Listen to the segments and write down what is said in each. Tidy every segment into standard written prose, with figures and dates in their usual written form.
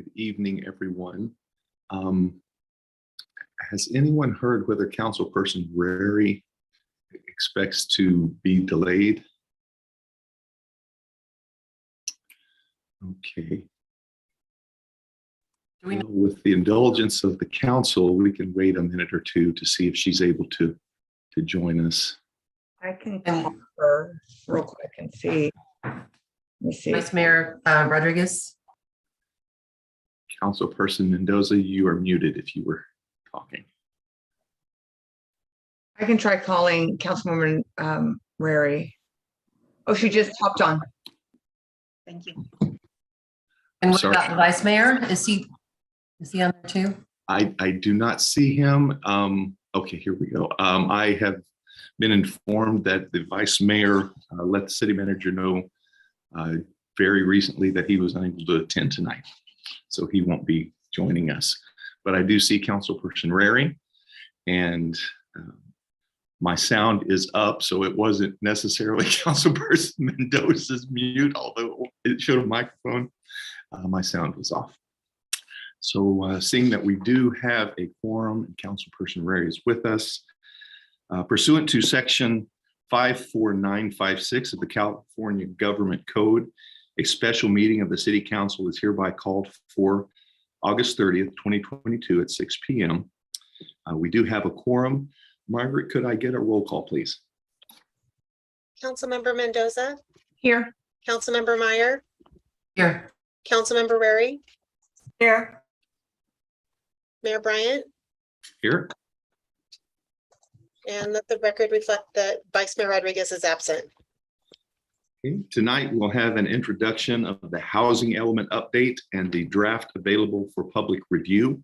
Good evening, everyone. Has anyone heard whether Councilperson Rary expects to be delayed? Okay. With the indulgence of the council, we can wait a minute or two to see if she's able to join us. I can call her real quick and see. Let me see. Vice Mayor Rodriguez. Councilperson Mendoza, you are muted if you were talking. I can try calling Councilwoman Rary. Oh, she just hopped on. Thank you. And what Sorry. about the Vice Mayor? Is he on there too? I do not see him. Okay, here we go. I have been informed that the Vice Mayor let the City Manager know very recently that he was unable to attend tonight. So he won't be joining us. But I do see Councilperson Rary, and my sound is up, so it wasn't necessarily Councilperson Mendoza's mute, although it showed a microphone. My sound was off. So seeing that we do have a quorum and Councilperson Rary is with us, pursuant to Section 54956 of the California Government Code, a special meeting of the City Council is hereby called for August 30th, 2022 at 6 p.m. We do have a quorum. Margaret, could I get a roll call, please? Councilmember Mendoza, Here. Councilmember Meyer, Here. Councilmember Rary, Here. Mayor Bryant, Here. and let the record reflect that Vice Mayor Rodriguez is absent. Okay. Tonight, we'll have an introduction of the housing element update and the draft available for public review.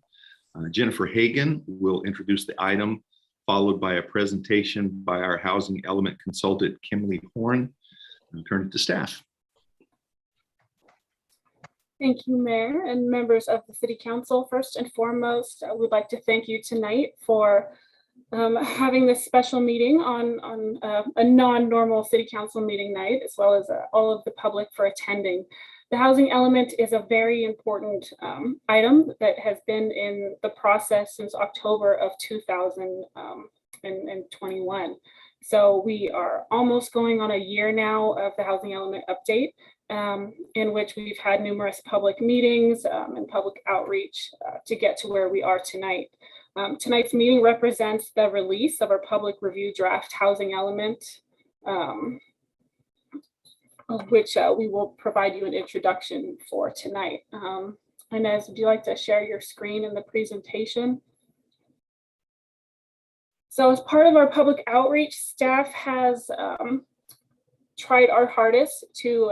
Jennifer Hagan will introduce the item, followed by a presentation by our housing element consultant, Kimberly Horn. I'll turn it to staff. Thank you, Mayor and members of the City Council. First and foremost, I would like to thank you tonight for having this special meeting on a non-normal City Council meeting night, as well as all of the public for attending. The housing element is a very important item that has been in the process since October of 2021. So we are almost going on a year now of the housing element update, in which we've had numerous public meetings and public outreach to get to where we are tonight. Tonight's meeting represents the release of our public review draft housing element, of which we will provide you an introduction for tonight. Inez, would you like to share your screen in the presentation? So as part of our public outreach, staff has tried our hardest to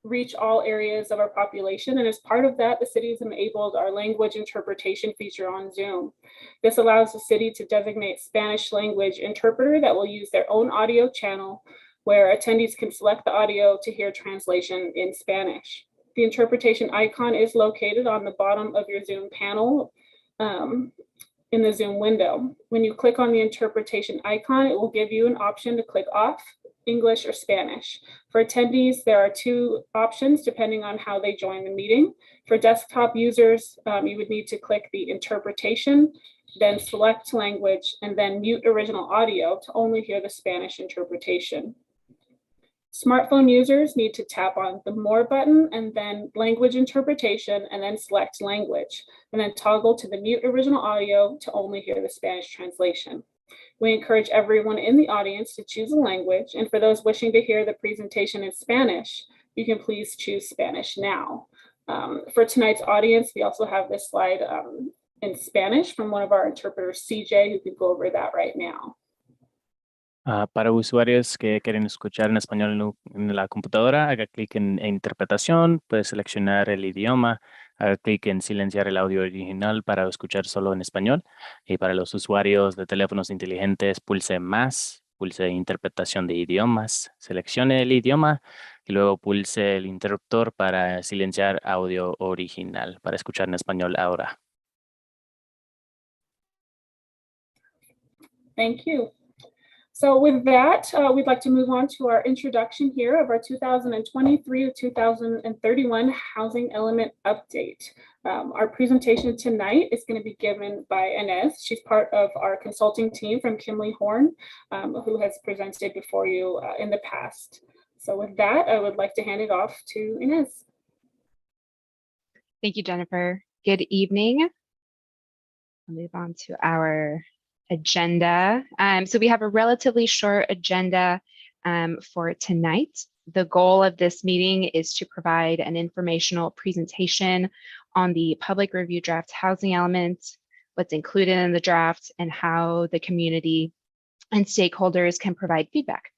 reach all areas of our population. And as part of that, the city has enabled our language interpretation feature on Zoom. This allows the city to designate Spanish language interpreter that will use their own audio channel, where attendees can select the audio to hear translation in Spanish. The interpretation icon is located on the bottom of your Zoom panel in the Zoom window. When you click on the interpretation icon, it will give you an option to click off English or Spanish. For attendees, there are two options depending on how they join the meeting. For desktop users, you would need to click the interpretation, then select language, and then mute original audio to only hear the Spanish interpretation. Smartphone users need to tap on the More button and then language interpretation, and then select language, and then toggle to the mute original audio to only hear the Spanish translation. We encourage everyone in the audience to choose a language, and for those wishing to hear the presentation in Spanish, you can please choose Spanish now. For tonight's audience, we also have this slide in Spanish from one of our interpreters, CJ, who could go over that right now. Para usuarios que quieren escuchar en español en la computadora, haga clic en interpretación, puede seleccionar el idioma, haga clic en silenciar el audio original para escuchar solo en español. Y para los usuarios de teléfonos inteligentes, pulse más, pulse interpretación de idiomas, seleccione el idioma y luego pulse el interruptor para silenciar audio original para escuchar en español ahora. Thank you. So with that, we'd like to move on to our introduction here of our 2023 to 2031 housing element update. Our presentation tonight is going to be given by Inez. She's part of our consulting team from Kimley Horn, who has presented before you in the past. So with that, I would like to hand it off to Inez. Thank you, Jennifer. Good evening. I'll move on to our agenda. So we have a relatively short agenda for tonight. The goal of this meeting is to provide an informational presentation on the public review draft housing element, what's included in the draft, and how the community and stakeholders can provide feedback.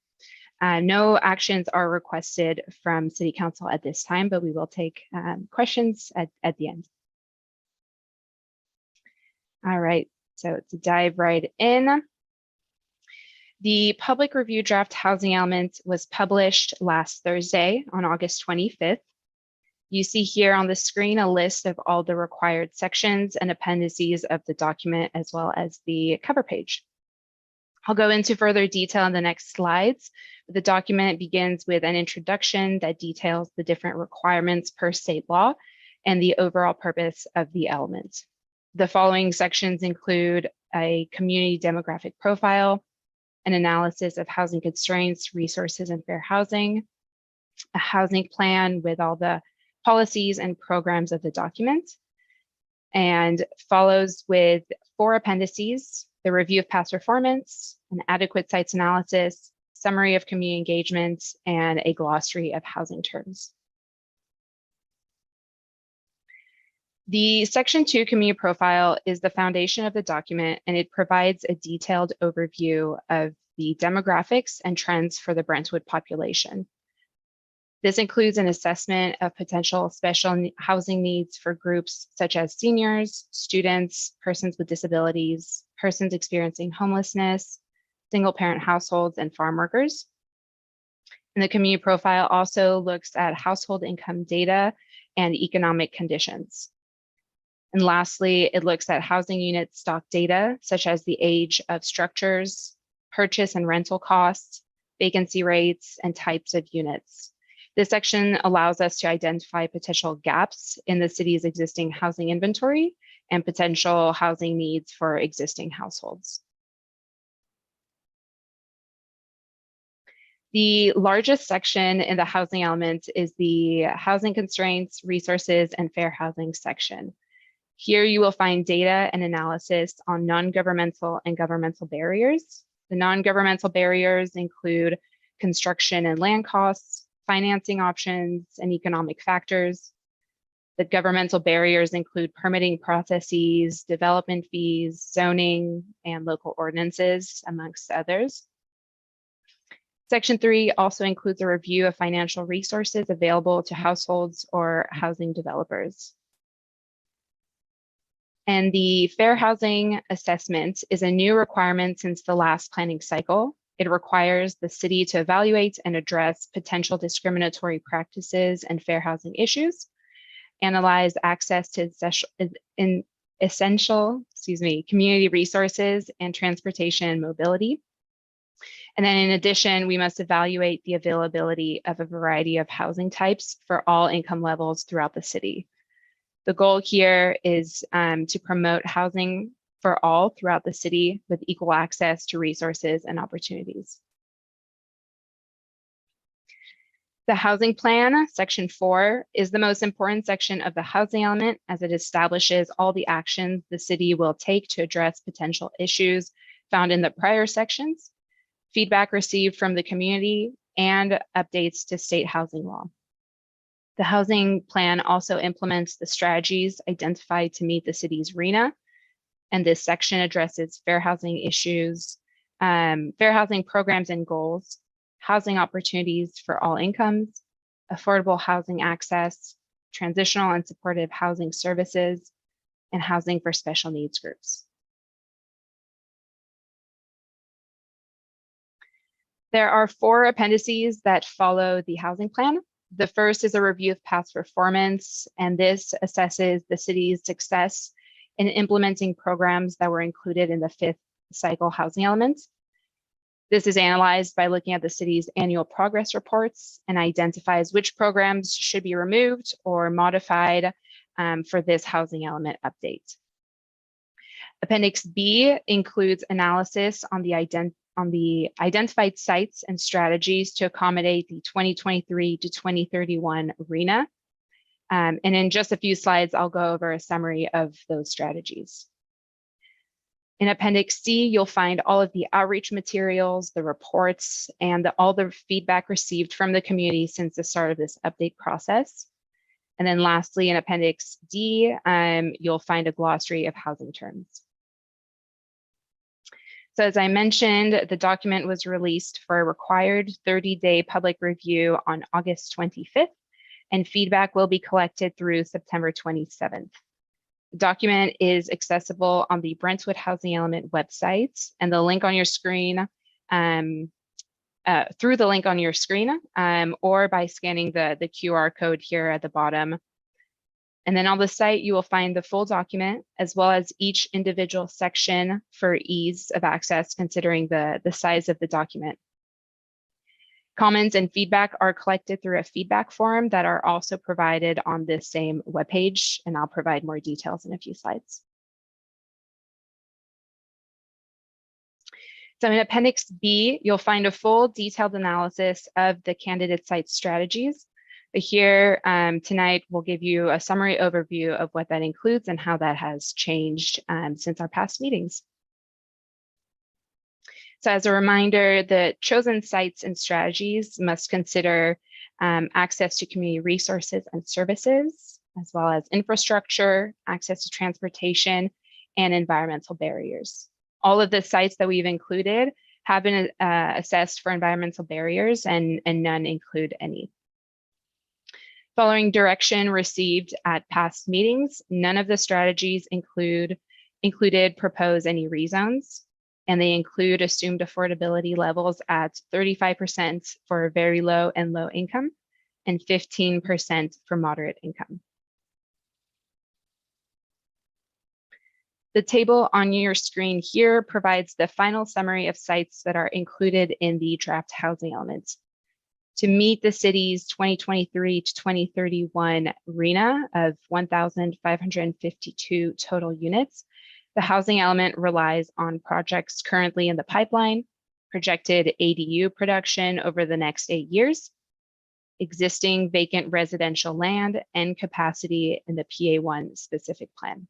No actions are requested from City Council at this time, but we will take questions at the end. All right, so to dive right in. The public review draft housing element was published last Thursday on August 25th. You see here on the screen a list of all the required sections and appendices of the document, as well as the cover page. I'll go into further detail in the next slides. The document begins with an introduction that details the different requirements per state law and the overall purpose of the element. The following sections include a community demographic profile, an analysis of housing constraints, resources, and fair housing, a housing plan with all the policies and programs of the document, and follows with 4 appendices: the review of past performance, an adequate sites analysis, summary of community engagement, and a glossary of housing terms. The Section 2 community profile is the foundation of the document, and it provides a detailed overview of the demographics and trends for the Brentwood population. This includes an assessment of potential special housing needs for groups such as seniors, students, persons with disabilities, persons experiencing homelessness, single-parent households, and farm workers. And the community profile also looks at household income data and economic conditions. And lastly, it looks at housing unit stock data, such as the age of structures, purchase and rental costs, vacancy rates, and types of units. This section allows us to identify potential gaps in the city's existing housing inventory and potential housing needs for existing households. The largest section in the housing element is the housing constraints, resources, and fair housing section. Here you will find data and analysis on non-governmental and governmental barriers. The non-governmental barriers include construction and land costs, financing options, and economic factors. The governmental barriers include permitting processes, development fees, zoning, and local ordinances, amongst others. Section 3 also includes a review of financial resources available to households or housing developers. And the Fair Housing Assessment is a new requirement since the last planning cycle. It requires the city to evaluate and address potential discriminatory practices and fair housing issues, analyze access to essential community resources and transportation and mobility. And then in addition, we must evaluate the availability of a variety of housing types for all income levels throughout the city. The goal here is to promote housing for all throughout the city with equal access to resources and opportunities. The housing plan, section 4, is the most important section of the housing element as it establishes all the actions the city will take to address potential issues found in the prior sections, feedback received from the community, and updates to state housing law. The housing plan also implements the strategies identified to meet the city's RHNA, and this section addresses fair housing issues, fair housing programs and goals, housing opportunities for all incomes, affordable housing access, transitional and supportive housing services, and housing for special needs groups. There are 4 appendices that follow the housing plan. The first is a review of past performance, and this assesses the city's success in implementing programs that were included in the 5th cycle housing element. This is analyzed by looking at the city's annual progress reports and identifies which programs should be removed or modified for this housing element update. Appendix B includes analysis on the identified sites and strategies to accommodate the 2023 to 2031 RHNA. And in just a few slides, I'll go over a summary of those strategies. In Appendix C, you'll find all of the outreach materials, the reports, and all the feedback received from the community since the start of this update process. And then lastly, in Appendix D, you'll find a glossary of housing terms. So as I mentioned, the document was released for a required 30-day public review on August 25th, and feedback will be collected through September 27th. The document is accessible on the Brentwood Housing Element website, and the link on your screen, through the link on your screen, or by scanning the QR code here at the bottom. And then on the site, you will find the full document as well as each individual section for ease of access, considering the size of the document. Comments and feedback are collected through a feedback form that are also provided on this same webpage, and I'll provide more details in a few slides. So in Appendix B, you'll find a full detailed analysis of the candidate site strategies. But here tonight, we'll give you a summary overview of what that includes and how that has changed since our past meetings. So as a reminder, the chosen sites and strategies must consider access to community resources and services, as well as infrastructure, access to transportation, and environmental barriers. All of the sites that we've included have been assessed for environmental barriers, and none include any. Following direction received at past meetings, none of the strategies included propose any rezones, and they include assumed affordability levels at 35% for very low and low income and 15% for moderate income. The table on your screen here provides the final summary of sites that are included in the draft housing elements. To meet the city's 2023 to 2031 RHNA of 1,552 total units, the housing element relies on projects currently in the pipeline, projected ADU production over the next 8 years, existing vacant residential land, and capacity in the PA1 specific plan.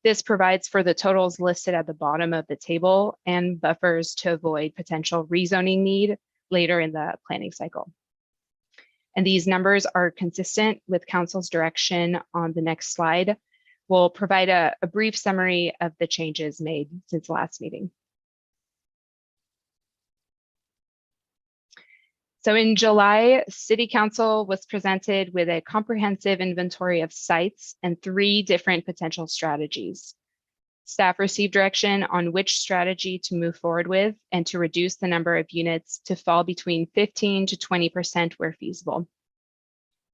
This provides for the totals listed at the bottom of the table and buffers to avoid potential rezoning need later in the planning cycle. And these numbers are consistent with Council's direction on the next slide. We'll provide a brief summary of the changes made since the last meeting. So in July, City Council was presented with a comprehensive inventory of sites and 3 different potential strategies. Staff received direction on which strategy to move forward with and to reduce the number of units to fall between 15 to 20% where feasible.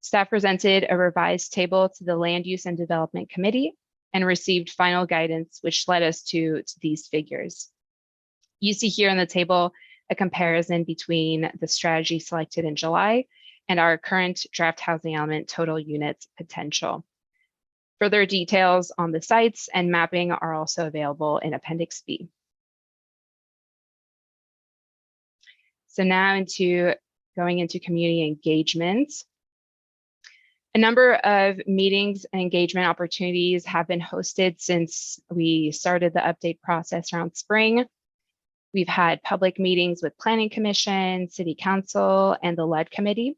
Staff presented a revised table to the Land Use and Development Committee and received final guidance, which led us to these figures. You see here in the table a comparison between the strategy selected in July and our current draft housing element total units potential. Further details on the sites and mapping are also available in Appendix B. So now going into community engagement. A number of meetings and engagement opportunities have been hosted since we started the update process around spring. We've had public meetings with Planning Commission, City Council, and the LED Committee.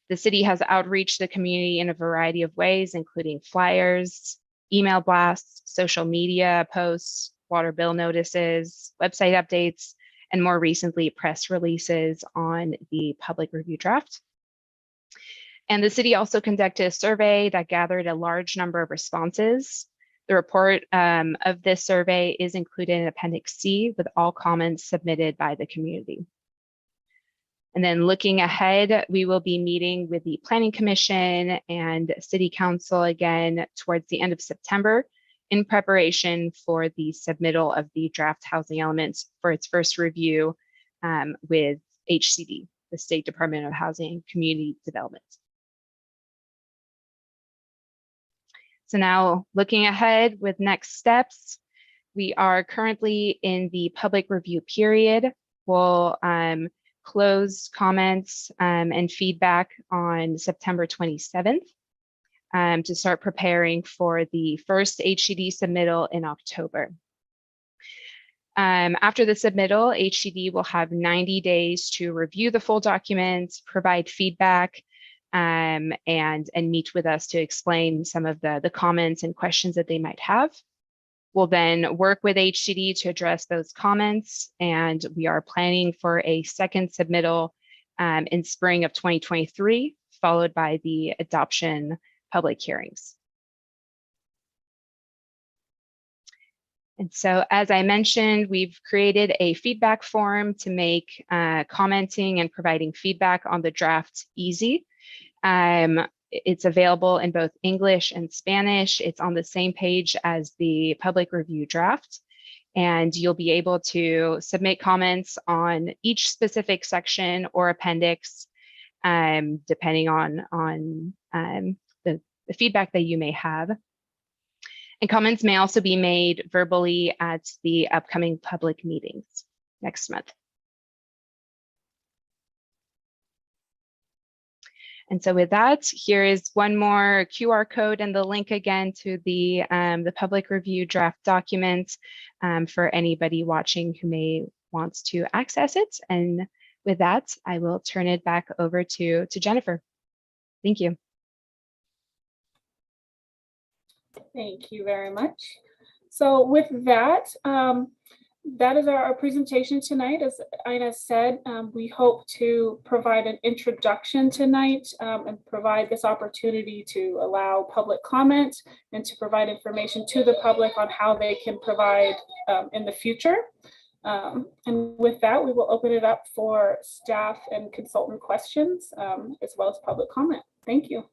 The city has outreached the community in a variety of ways, including flyers, email blasts, social media posts, water bill notices, website updates, and more recently, press releases on the public review draft. And the city also conducted a survey that gathered a large number of responses. The report of this survey is included in Appendix C with all comments submitted by the community. And then looking ahead, we will be meeting with the Planning Commission and City Council again towards the end of September in preparation for the submittal of the draft housing elements for its first review with HCD, the State Department of Housing and Community Development. So now looking ahead with next steps, we are currently in the public review period. We'll close comments and feedback on September 27th to start preparing for the first HCD submittal in October. After the submittal, HCD will have 90 days to review the full document, provide feedback, and meet with us to explain some of the comments and questions that they might have. We'll then work with HCD to address those comments, and we are planning for a second submittal in spring of 2023, followed by the adoption public hearings. And so, as I mentioned, we've created a feedback form to make commenting and providing feedback on the draft easy. It's available in both English and Spanish. It's on the same page as the public review draft, and you'll be able to submit comments on each specific section or appendix, depending on the feedback that you may have. And comments may also be made verbally at the upcoming public meetings next month. And so with that, here is one more QR code and the link again to the public review draft document for anybody watching who may want to access it. And with that, I will turn it back over to Jennifer. Thank you. Thank you very much. So with that, that is our presentation tonight. As Ina said, we hope to provide an introduction tonight and provide this opportunity to allow public comment and to provide information to the public on how they can provide in the future. And with that, we will open it up for staff and consultant questions as well as public comment. Thank you.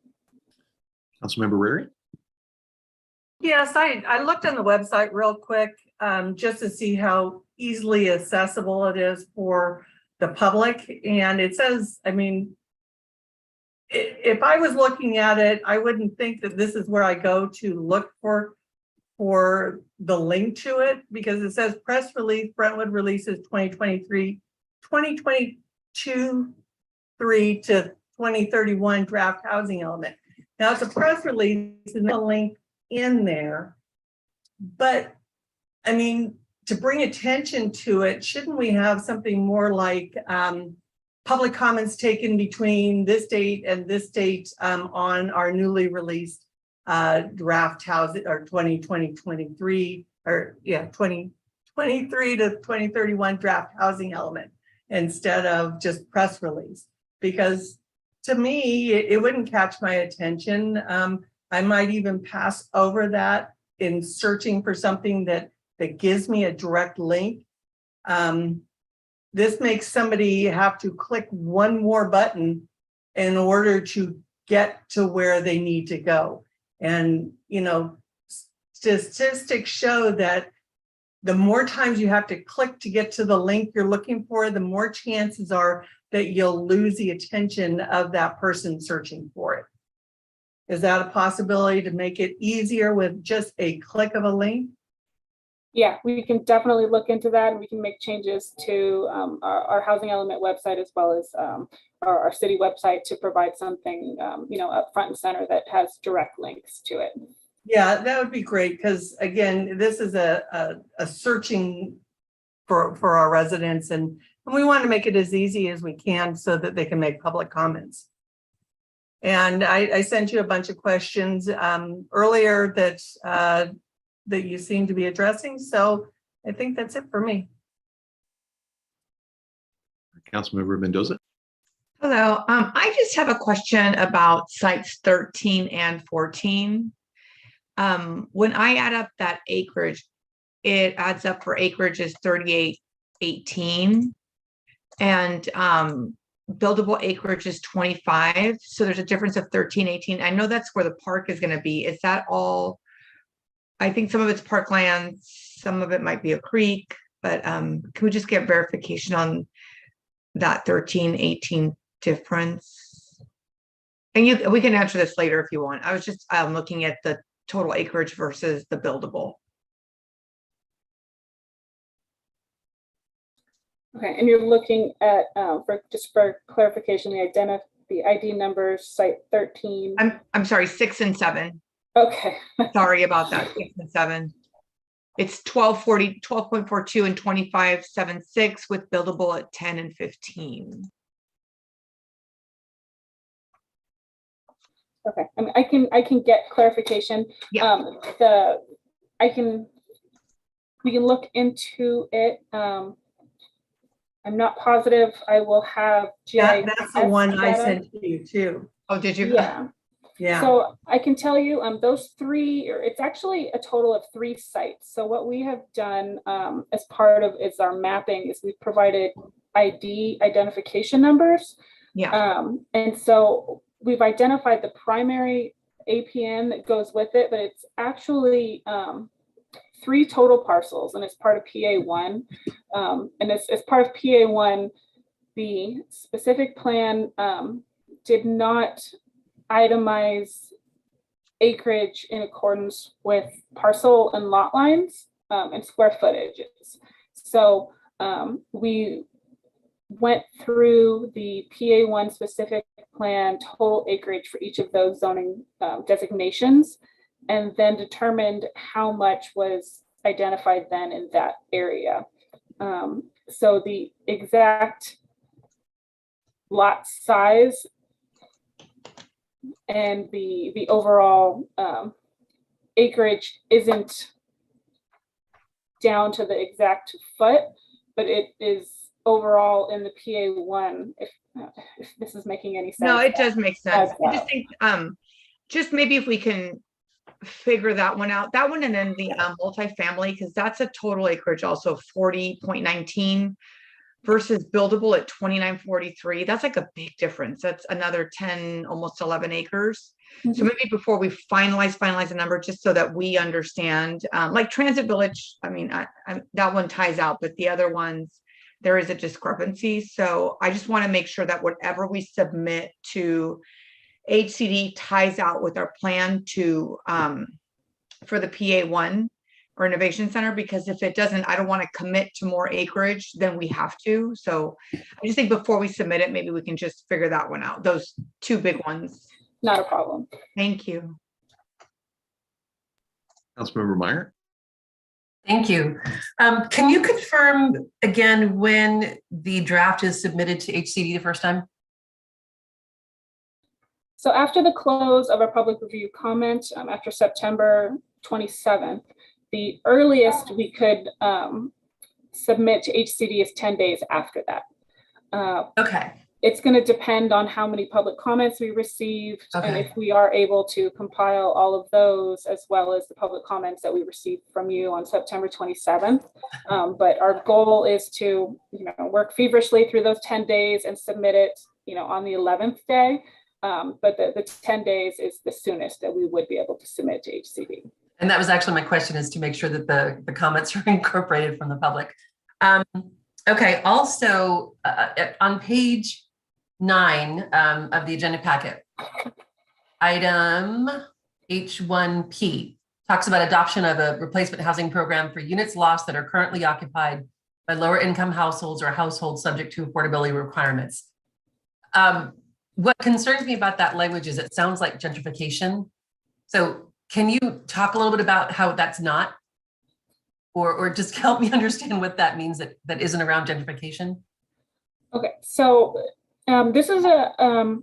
Councilmember Rary? Yes, I looked on the website real quick just to see how easily accessible it is for the public. And it says, I mean, if I was looking at it, I wouldn't think that this is where I go to look for the link to it, because it says press release, Brentwood releases 2023, 2022, 3 to 2031 draft housing element. Now it's a press release and a link in there, but I mean, to bring attention to it, shouldn't we have something more like public comments taken between this date and this date on our newly released draft housing or 2023 or yeah 2023 to 2031 draft housing element instead of just press release? Because to me, it wouldn't catch my attention. I might even pass over that in searching for something that gives me a direct link. This makes somebody have to click one more button in order to get to where they need to go. And, you know, statistics show that the more times you have to click to get to the link you're looking for, the more chances are that you'll lose the attention of that person searching for it. Is that a possibility to make it easier with just a click of a link? Yeah, we can definitely look into that, and we can make changes to our housing element website as well as our city website to provide something, you know, up front and center that has direct links to it. Yeah, that would be great, because again, this is a searching for our residents, and we want to make it as easy as we can so that they can make public comments. And I sent you a bunch of questions earlier that you seem to be addressing. So I think that's it for me. Councilmember Mendoza? Hello, I just have a question about sites 13 and 14. When I add up that acreage, it adds up for acreage as 3818 and buildable acreage is 25. So there's a difference of 1318. I know that's where the park is going to be. Is that all I think some of it's parkland, some of it might be a creek, but can we just get verification on that 13-18 difference? And we can answer this later if you want. I was just looking at the total acreage versus the buildable. Okay, and you're looking at, for clarification, the ID numbers, site 13. I'm sorry, 6 and 7. Okay. Sorry about that, 6 and 7. It's 12.42 and 25.76 with buildable at 10 and 15. Okay, I mean, I can get clarification. Yeah. We can look into it. I'm not positive. I will have GIS That's the one I data. sent to you too. Oh, did you? Yeah. Yeah. So I can tell you, those three, or it's actually a total of 3 sites. So what we have done as part of is our mapping is we've provided identification numbers. Yeah. And so we've identified the primary APN that goes with it, but it's actually 3 total parcels, and it's part of PA1. And as part of PA1, the specific plan did not itemize acreage in accordance with parcel and lot lines and square footages. So we went through the PA1 specific plan total acreage for each of those zoning designations, and then determined how much was identified then in that area. So the exact lot size and the overall acreage isn't down to the exact foot, but it is overall in the PA1, if this is making any sense. No, it does make sense. Well. I just think just maybe if we can figure that one out, that one, and then the multifamily, because that's a total acreage also 40.19 versus buildable at 29.43. That's like a big difference. That's another 10, almost 11 acres. So maybe before we finalize the number, just so that we understand, like Transit Village, I mean, that one ties out, but the other ones, there is a discrepancy. So I just want to make sure that whatever we submit to HCD ties out with our plan to for the PA1 or Innovation Center, because if it doesn't, I don't want to commit to more acreage than we have to. So I just think before we submit it, maybe we can just figure that one out. Those 2 big ones. Not a problem. Thank you. Councilmember Meyer? Thank you. Can you confirm again when the draft is submitted to HCD the first time? So after the close of our public review comment, after September 27th, the earliest we could submit to HCD is 10 days after that. Okay. It's going to depend on how many public comments we received, and Okay. if we are able to compile all of those, as well as the public comments that we received from you on September 27th. But our goal is to, work feverishly through those 10 days and submit it, on the 11th day. But the 10 days is the soonest that we would be able to submit to HCD. And that was actually my question, is to make sure that the comments are incorporated from the public. Okay, also on page 9 of the agenda packet, item H1P talks about adoption of a replacement housing program for units lost that are currently occupied by lower income households or households subject to affordability requirements. What concerns me about that language is it sounds like gentrification. So can you talk a little bit about how that's not, or just help me understand what that means that isn't around gentrification? Okay, so this is a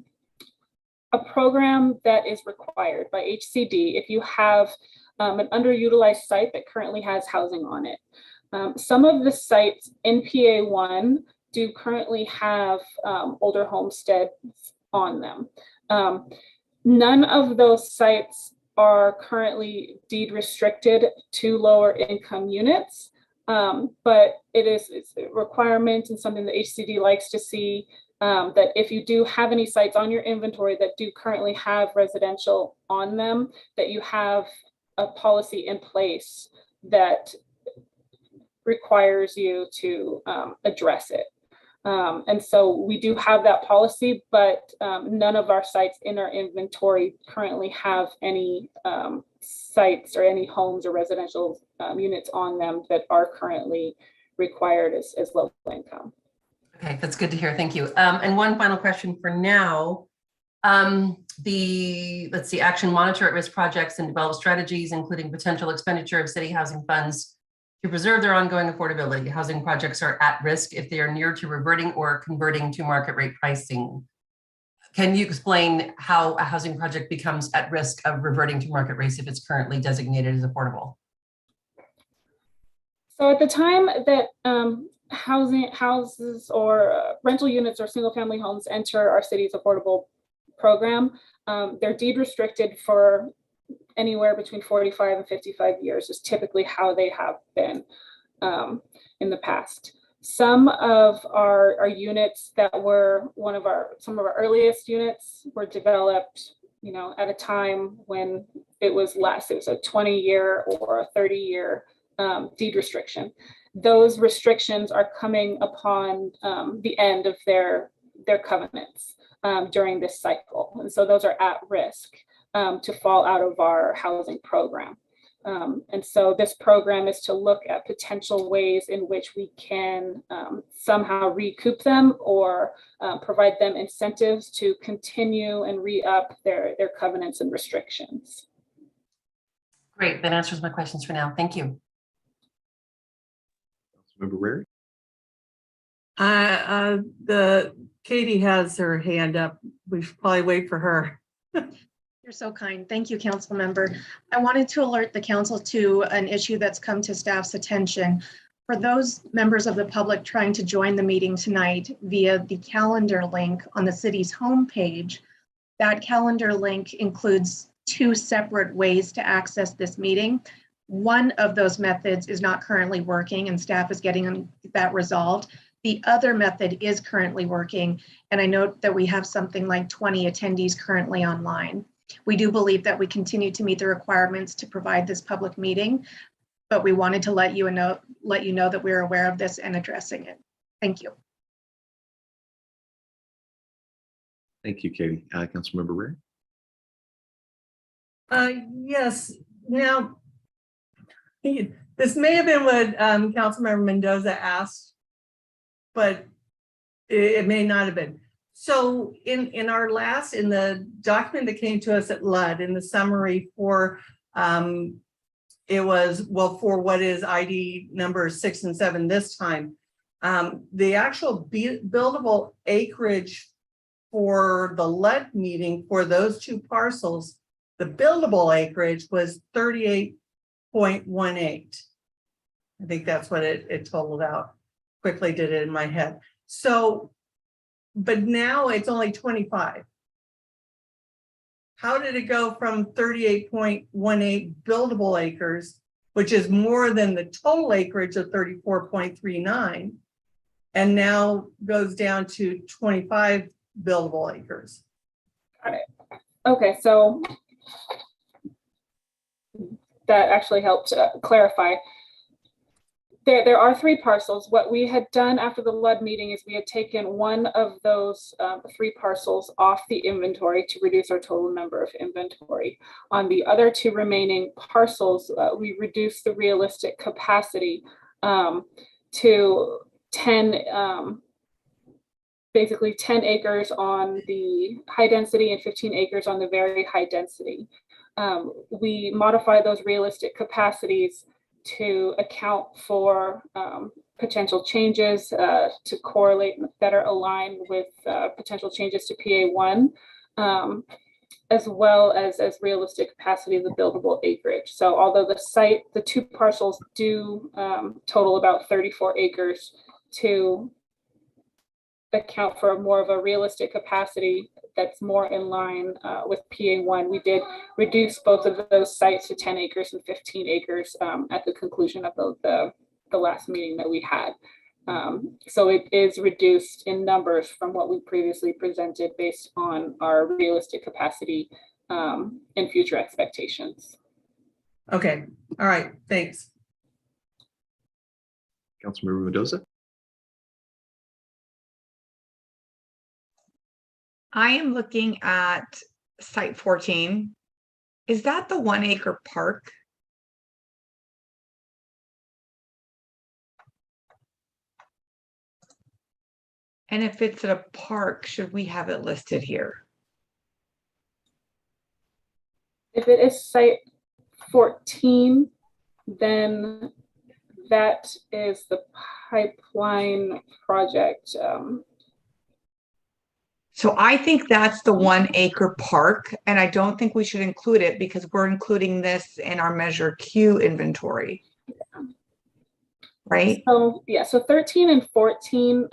program that is required by HCD if you have an underutilized site that currently has housing on it. Some of the sites in PA1 do currently have older homesteads on them. None of those sites are currently deed restricted to lower income units, but it's a requirement and something that HCD likes to see, that if you do have any sites on your inventory that do currently have residential on them, that you have a policy in place that requires you to address it. And so we do have that policy, but none of our sites in our inventory currently have any sites or any homes or residential units on them that are currently required as low income. Okay, that's good to hear. Thank you. And one final question for now. Let's see, action monitor at-risk projects and develop strategies, including potential expenditure of city housing funds to preserve their ongoing affordability. Housing projects are at risk if they are near to reverting or converting to market rate pricing. Can you explain how a housing project becomes at risk of reverting to market rates if it's currently designated as affordable? So at the time that houses or rental units or single family homes enter our city's affordable program, they're deed restricted for anywhere between 45 and 55 years is typically how they have been in the past. Some of our units that were some of our earliest units were developed, at a time when it was less. It was a 20-year or a 30-year deed restriction. Those restrictions are coming upon the end of their covenants during this cycle. And so those are at risk to fall out of our housing program. And so this program is to look at potential ways in which we can somehow recoup them or provide them incentives to continue and re-up their covenants and restrictions. Great, that answers my questions for now. Thank you. Councilmember Rary? Katie has her hand up. We should probably wait for her. You're so kind. Thank you, council member. I wanted to alert the council to an issue that's come to staff's attention. For those members of the public trying to join the meeting tonight via the calendar link on the city's homepage, that calendar link includes 2 separate ways to access this meeting. One of those methods is not currently working and staff is getting that resolved. The other method is currently working, and I note that we have something like 20 attendees currently online. We do believe that we continue to meet the requirements to provide this public meeting, but we wanted to let you know that we're aware of this and addressing it. Thank you. Thank you, Katie. Councilmember Rary? Yes. Now, this may have been what Councilmember Mendoza asked, but it may not have been. So in the document that came to us at LUD, in the summary for for what is ID number 6 and 7 this time, the actual buildable acreage for the LUD meeting for those 2 parcels, the buildable acreage was 38.18. I think that's what it totaled out. Quickly did it in my head. So, but now it's only 25. How did it go from 38.18 buildable acres, which is more than the total acreage of 34.39, and now goes down to 25 buildable acres? Got it. Okay, so that actually helped clarify. There are 3 parcels. What we had done after the LUD meeting is we had taken one of those 3 parcels off the inventory to reduce our total number of inventory. On the other 2 remaining parcels, we reduced the realistic capacity to 10, basically 10 acres on the high density and 15 acres on the very high density. We modify those realistic capacities to account for potential changes to correlate and better align with potential changes to PA1, as well as realistic capacity of the buildable acreage. So although the 2 parcels do total about 34 acres, to account for more of a realistic capacity that's more in line with PA1. We did reduce both of those sites to 10 acres and 15 acres at the conclusion of the last meeting that we had. So it is reduced in numbers from what we previously presented based on our realistic capacity and future expectations. Okay, all right, thanks. Councilmember Mendoza? I am looking at site 14. Is that the 1 acre park? And if it's a park, should we have it listed here? If it is site 14, then that is the pipeline project. So I think that's the 1 acre park, and I don't think we should include it because we're including this in our Measure Q inventory. Right? So yeah, so 13 and 14,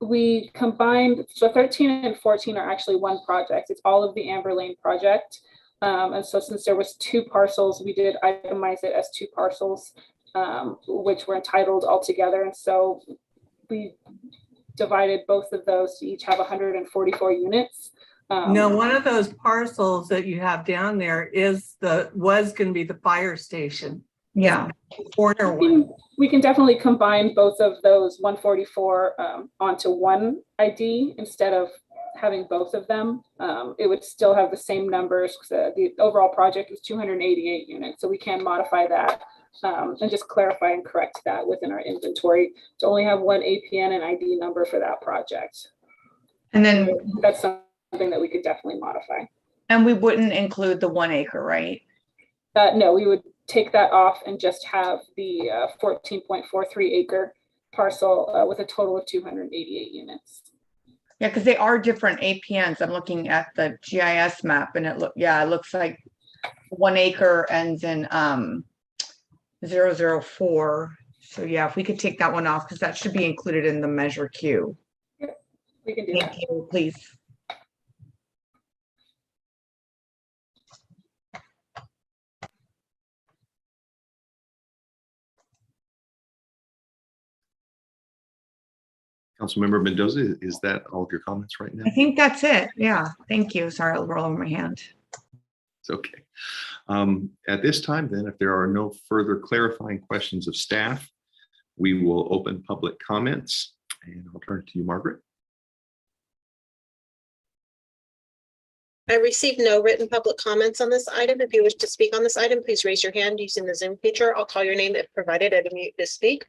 we combined, so 13 and 14 are actually one project. It's all of the Amber Lane project. And so since there was 2 parcels, we did itemize it as 2 parcels, which were entitled all together. And so we divided both of those to each have 144 units. No, one of those parcels that you have down there was going to be the fire station. Yeah. Corner one. We can definitely combine both of those 144 onto one ID instead of having both of them. It would still have the same numbers. The overall project is 288 units, so we can modify that and just clarify and correct that within our inventory to only have one APN and ID number for that project. And then that's something that we could definitely modify. And we wouldn't include the 1 acre, right? No, we would take that off and just have the 14.43 acre parcel with a total of 288 units. Yeah, because they are different APNs. I'm looking at the GIS map and it looks like 1 acre ends in 004. So yeah, if we could take that one off, because that should be included in the Measure Q. Yep, we can do Thank that. you, please. Councilmember Mendoza, is that all of your comments right now? I think that's it. Yeah, thank you. Sorry, I'll roll over my hand. It's okay. At this time, then, if there are no further clarifying questions of staff, we will open public comments, and I'll turn it to you, Margaret. I received no written public comments on this item. If you wish to speak on this item, please raise your hand using the Zoom feature. I'll call your name if provided at a mute to speak.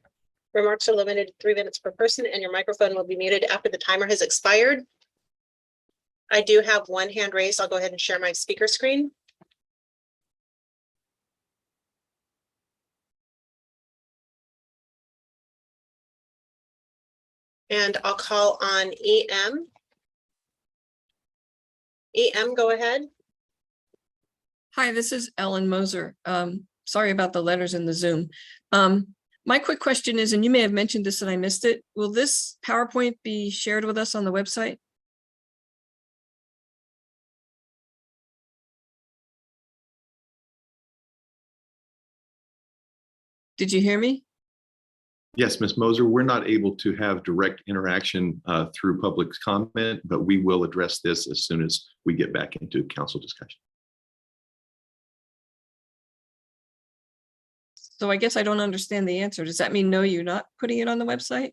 Remarks are limited to 3 minutes per person, and your microphone will be muted after the timer has expired. I do have one hand raised. I'll go ahead and share my speaker screen. And I'll call on EM. EM, go ahead. Hi, this is Ellen Moser. Sorry about the letters in the Zoom. My quick question is, and you may have mentioned this and I missed it, will this PowerPoint be shared with us on the website? Did you hear me? Yes, Ms. Moser, we're not able to have direct interaction through public comment, but we will address this as soon as we get back into council discussion. So I guess I don't understand the answer. Does that mean no, you're not putting it on the website?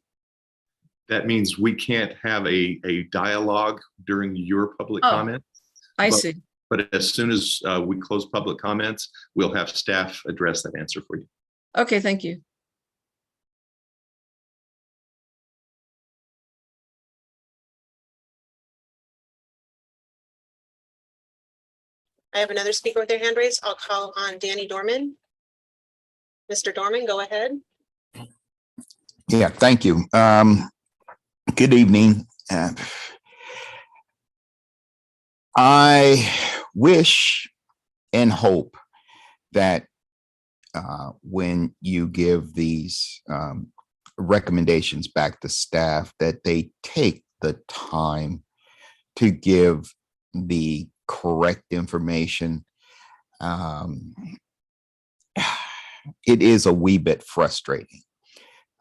That means we can't have a dialogue during your public comment. I see. But as soon as we close public comments, we'll have staff address that answer for you. Okay, thank you. I have another speaker with their hand raised. I'll call on Danny Dorman. Mr. Dorman, go ahead. Yeah, thank you. Good evening. I wish and hope that when you give these recommendations back to staff, that they take the time to give the correct information. It is a wee bit frustrating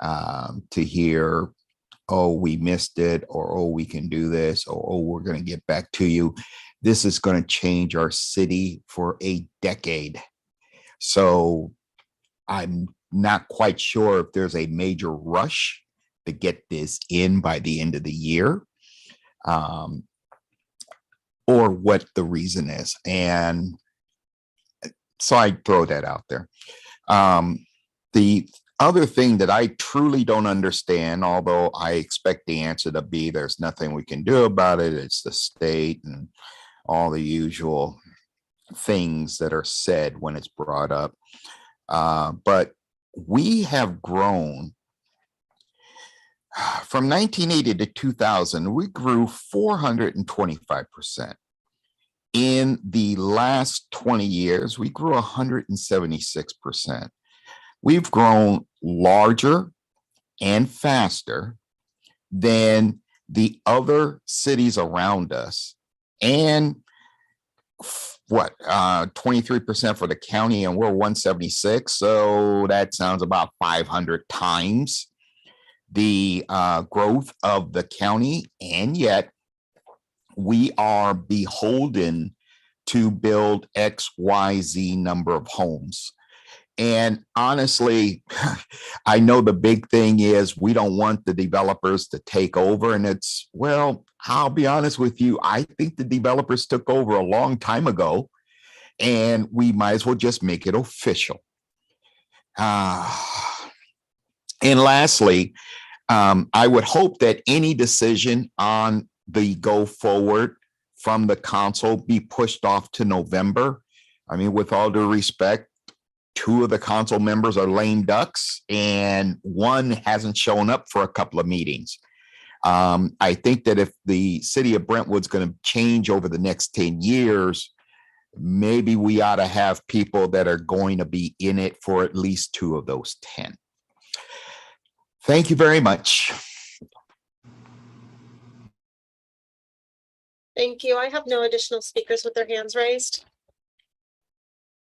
to hear, oh, we missed it, or oh, we can do this, or oh, we're going to get back to you. this is going to change our city for a decade. So I'm not quite sure if there's a major rush to get this in by the end of the year, or what the reason is. And so I throw that out there. The other thing that I truly don't understand, although I expect the answer to be there's nothing we can do about it, it's the state and all the usual things that are said when it's brought up. But we have grown from 1980 to 2000, we grew 425%. In the last 20 years, we grew 176%. We've grown larger and faster than the other cities around us. And what, 23% for the county, and we're 176. So that sounds about 500 times the growth of the county. And yet we are beholden to build XYZ number of homes. And honestly, I know the big thing is we don't want the developers to take over. And it's, well, I'll be honest with you, I think the developers took over a long time ago, and we might as well just make it official. And lastly, I would hope that any decision on the go forward from the council be pushed off to November. I mean, with all due respect, 2 of the council members are lame ducks and 1 hasn't shown up for a couple of meetings. I think that if the city of Brentwood's going to change over the next 10 years, maybe we ought to have people that are going to be in it for at least 2 of those 10. Thank you very much. Thank you. I have no additional speakers with their hands raised.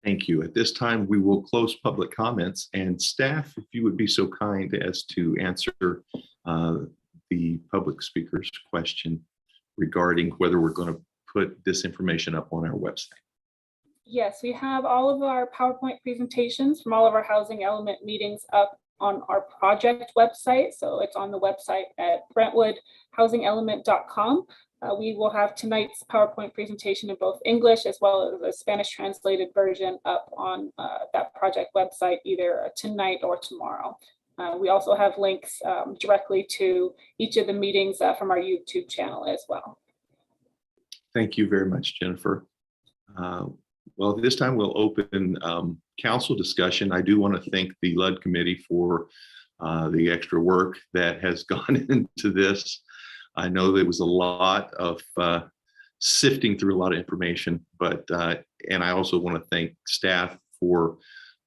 Thank you. At this time, we will close public comments, and staff, if you would be so kind as to answer the public speaker's question regarding whether we're going to put this information up on our website. Yes, we have all of our PowerPoint presentations from all of our housing element meetings up on our project website. So it's on the website at brentwoodhousingelement.com. We will have tonight's PowerPoint presentation in both English as well as a Spanish translated version up on that project website either tonight or tomorrow. We also have links directly to each of the meetings from our YouTube channel as well. Thank you very much, Jennifer. Well, this time we'll open council discussion. I do want to thank the LUD committee for the extra work that has gone into this. I know there was a lot of sifting through a lot of information, but and I also want to thank staff for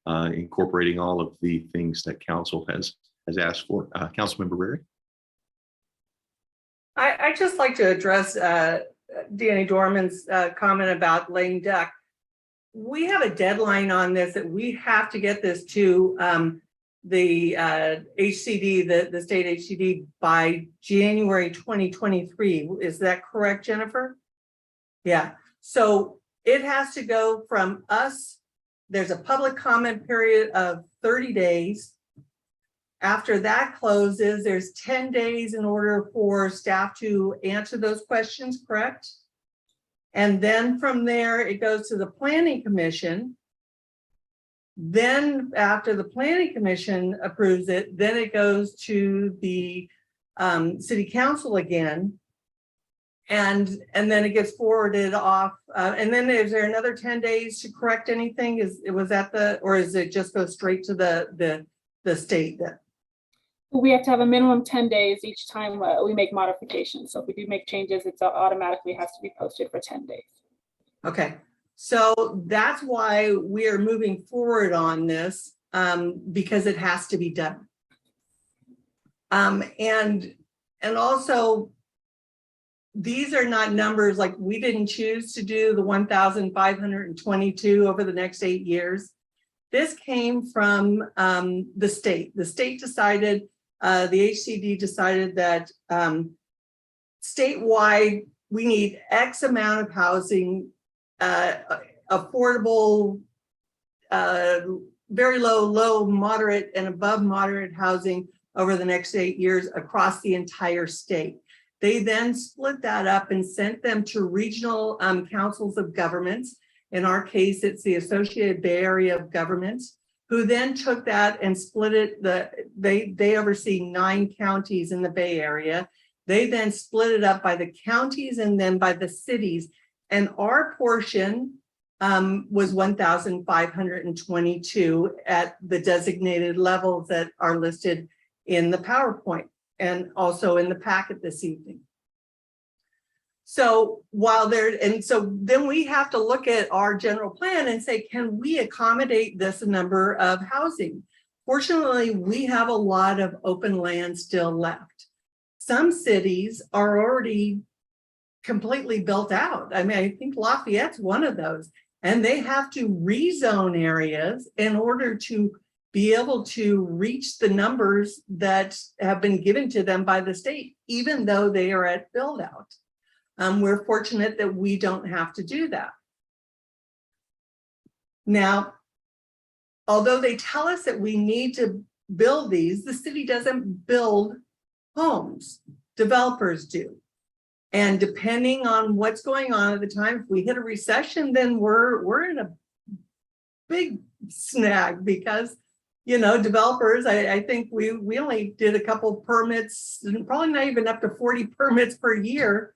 incorporating all of the things that council has asked for. Councilmember Rary. I just like to address Danny Dorman's comment about lame duck. We have a deadline on this that we have to get this to the HCD, the state HCD by January 2023. Is that correct, Jennifer? Yeah. So it has to go from us. There's a public comment period of 30 days. After that closes, there's 10 days in order for staff to answer those questions, correct? And then from there, it goes to the Planning Commission. Then after the Planning Commission approves it, then it goes to the City Council again. And then it gets forwarded off. And then is there another 10 days to correct anything? Was that or is it just go straight to the state? We have to have a minimum 10 days each time we make modifications. So if we do make changes, it automatically has to be posted for 10 days. Okay, so that's why we are moving forward on this because it has to be done. And also, these are not numbers like we didn't choose to do the 1,522 over the next 8 years. This came from the state. The state decided, the HCD decided that statewide we need X amount of housing, affordable, very low, moderate, and above moderate housing over the next 8 years across the entire state. They then split that up and sent them to regional councils of governments. In our case, it's the Associated Bay Area of Governments, who then took that and split it. They oversee 9 counties in the Bay Area. They then split it up by the counties and then by the cities. And our portion was 1,522 at the designated levels that are listed in the PowerPoint and also in the packet this evening. So so then we have to look at our general plan and say, can we accommodate this number of housing? Fortunately, we have a lot of open land still left. Some cities are already completely built out. I mean, I think Lafayette's one of those, and they have to rezone areas in order to be able to reach the numbers that have been given to them by the state, even though they are at build out. We're fortunate that we don't have to do that. Now, although they tell us that we need to build these, the city doesn't build homes, developers do. And depending on what's going on at the time, if we hit a recession, then we're in a big snag because, you know, developers, I think we only did a couple permits, probably not even up to 40 permits per year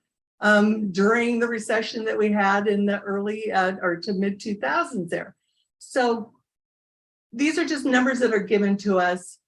during the recession that we had in the early or to mid 2000s there. So these are just numbers that are given to us.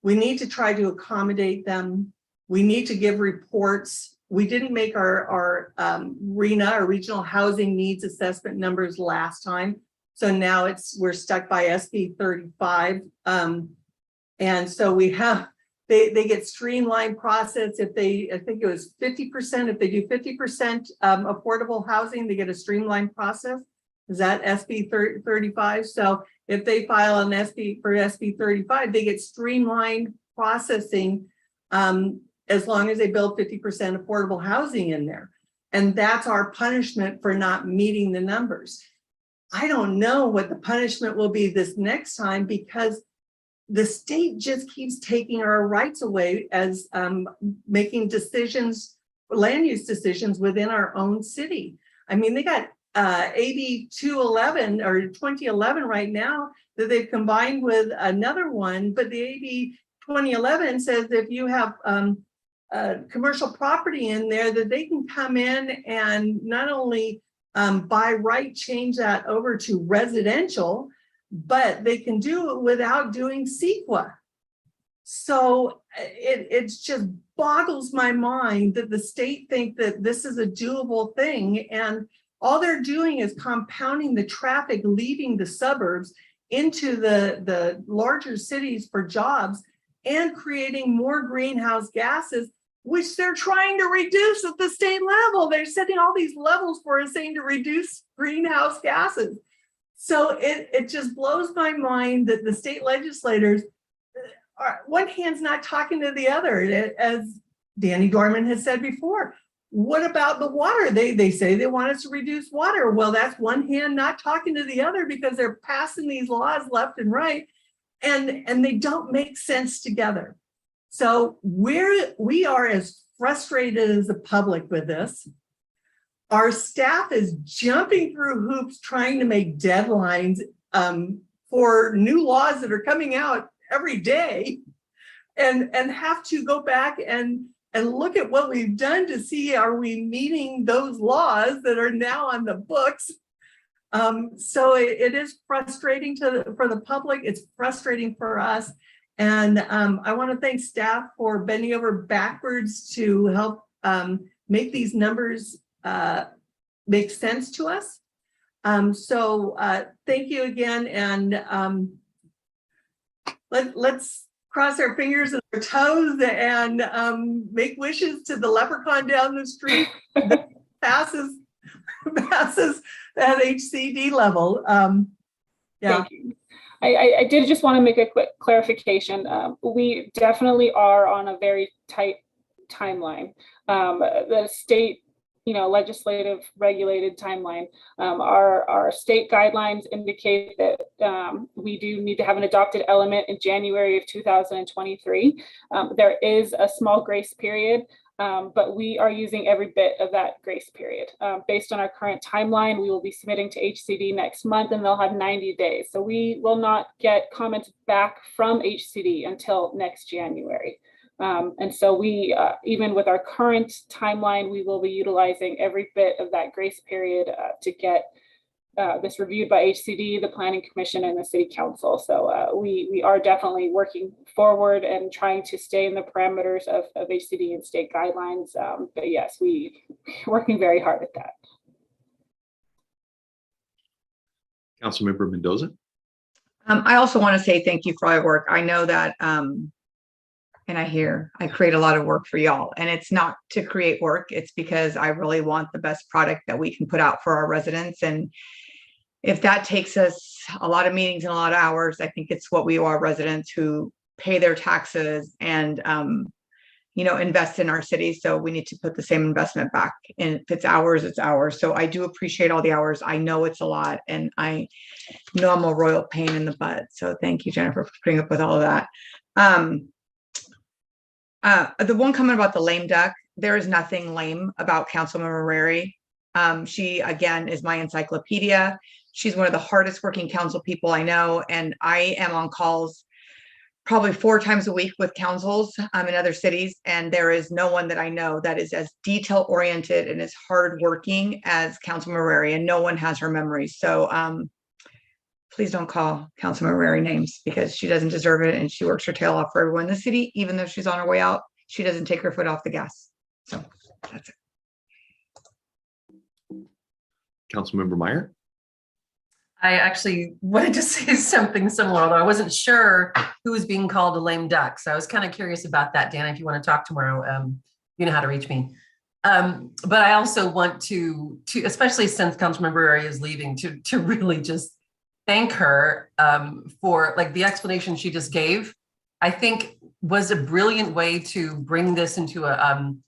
We need to try to accommodate them. We need to give reports. We didn't make our RHNA, or Regional Housing Needs Assessment numbers last time. So now we're stuck by SB 35. And so we have, they get streamlined process if I think it was 50%, if they do 50% affordable housing, they get a streamlined process. Is that SB 35? So if they file an SB 35, they get streamlined processing as long as they build 50% affordable housing in there. And that's our punishment for not meeting the numbers. I don't know what the punishment will be this next time because the state just keeps taking our rights away as making decisions, land use decisions within our own city. I mean, they got AB 211 or 2011 right now that they've combined with another one, but the AB 2011 says if you have commercial property in there that they can come in and not only by right change that over to residential, but they can do it without doing CEQA. So it just boggles my mind that the state think that this is a doable thing, and all they're doing is compounding the traffic leaving the suburbs into the larger cities for jobs and creating more greenhouse gases, which they're trying to reduce at the state level. They're setting all these levels for us saying to reduce greenhouse gases. So it just blows my mind that the state legislators, one hand's not talking to the other. As Danny Dorman has said before, what about the water? They say they want us to reduce water. Well, that's one hand not talking to the other because they're passing these laws left and right, and they don't make sense together. So we are as frustrated as the public with this. Our staff is jumping through hoops trying to make deadlines for new laws that are coming out every day, and have to go back and look at what we've done to see, are we meeting those laws that are now on the books? So it is frustrating for the public. It's frustrating for us. And I want to thank staff for bending over backwards to help make these numbers make sense to us. So thank you again. And let's cross our fingers and our toes and make wishes to the leprechaun down the street that passes that HCD level. Yeah. Thank you. I did just want to make a quick clarification. We definitely are on a very tight timeline. The state legislative regulated timeline. Our state guidelines indicate that we do need to have an adopted element in January of 2023. There is a small grace period, but we are using every bit of that grace period. Based on our current timeline, we will be submitting to HCD next month, and they'll have 90 days. So we will not get comments back from HCD until next January. And so we, even with our current timeline, we will be utilizing every bit of that grace period to get this reviewed by HCD, the Planning Commission, and the City Council. So we are definitely working forward and trying to stay in the parameters of HCD and state guidelines. But yes, we're working very hard at that. Councilmember Mendoza. I also want to say thank you for all your work. I know that, and I create a lot of work for y'all, and it's not to create work. It's because I really want the best product that we can put out for our residents. And if that takes us a lot of meetings and a lot of hours, I think it's what we owe our residents who pay their taxes and, invest in our city. So we need to put the same investment back. And if it's hours, it's hours. So I do appreciate all the hours. I know it's a lot, and I know I'm a royal pain in the butt. So thank you, Jennifer, for putting up with all of that. The one comment about the lame duck, there is nothing lame about Councilmember Rary. She, again, is my encyclopedia. She's one of the hardest working council people I know. And I am on calls probably 4 times a week with councils in other cities. And there is no one that I know that is as detail oriented and as hardworking as Councilmember Rary, and no one has her memory. So please don't call Councilmember Rary names, because she doesn't deserve it. And she works her tail off for everyone in the city. Even though she's on her way out, she doesn't take her foot off the gas. So that's it. Councilmember Meyer. I actually wanted to say something similar, although I wasn't sure who was being called a lame duck. So I was kind of curious about that, Dan. If you want to talk tomorrow, you know how to reach me. But I also want to especially since Councilmember Rary is leaving, to really just thank her for like the explanation she just gave. I think was a brilliant way to bring this into an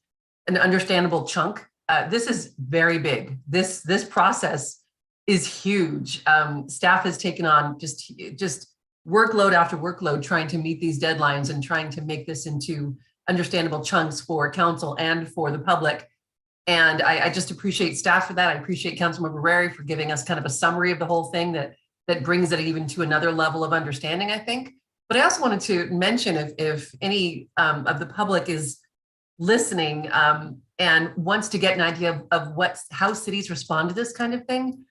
understandable chunk. This is very big. This process is huge. Staff has taken on just workload after workload, trying to meet these deadlines and trying to make this into understandable chunks for council and for the public. And I just appreciate staff for that. I appreciate Councilmember Rary for giving us kind of a summary of the whole thing that brings it even to another level of understanding, I think. But I also wanted to mention if any of the public is listening and wants to get an idea of how cities respond to this kind of thing,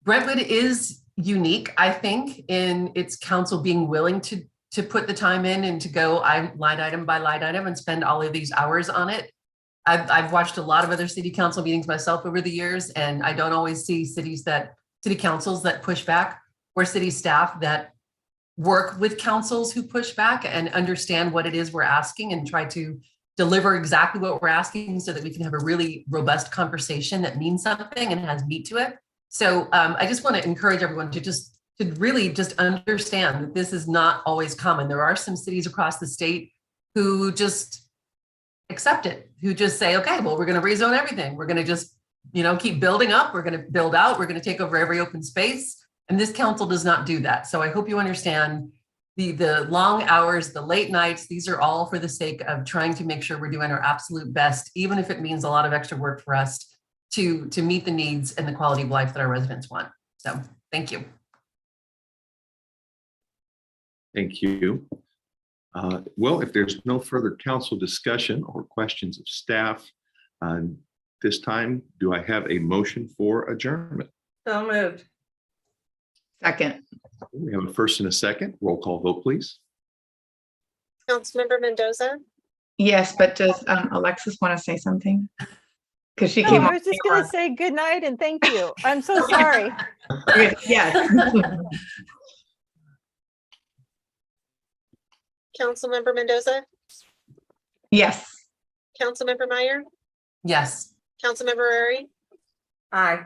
Brentwood is unique, I think, in its council being willing to put the time in and to go line item by line item and spend all of these hours on it. I've watched a lot of other city council meetings myself over the years, and I don't always see city councils that push back, or city staff that work with councils who push back and understand what it is we're asking and try to deliver exactly what we're asking so that we can have a really robust conversation that means something and has meat to it. So I just want to encourage everyone to really just understand that this is not always common. There are some cities across the state who just accept it, who just say, okay, well, we're going to rezone everything. We're going to just, keep building up. We're going to build out. We're going to take over every open space. And this council does not do that. So I hope you understand the long hours, the late nights. These are all for the sake of trying to make sure we're doing our absolute best, even if it means a lot of extra work for us to meet the needs and the quality of life that our residents want. So thank you. Thank you. Well, if there's no further council discussion or questions of staff, this time, do I have a motion for adjournment? So moved. Second. We have a first and a second. Roll call vote, please. Councilmember Mendoza, Yes, but does Alexis want to say something? Because she No, came I on. was just going to say good night and thank you. I'm so sorry. Yes. Councilmember Mendoza, Yes. Councilmember Meyer, Yes. Councilmember Rary, Aye.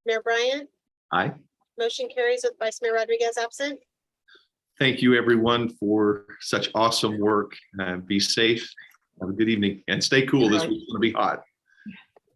Mayor Bryant, Aye. motion carries with Vice Mayor Rodriguez absent. Thank you, everyone, for such awesome work. Be safe. Have a good evening and stay cool. This week's going to be hot.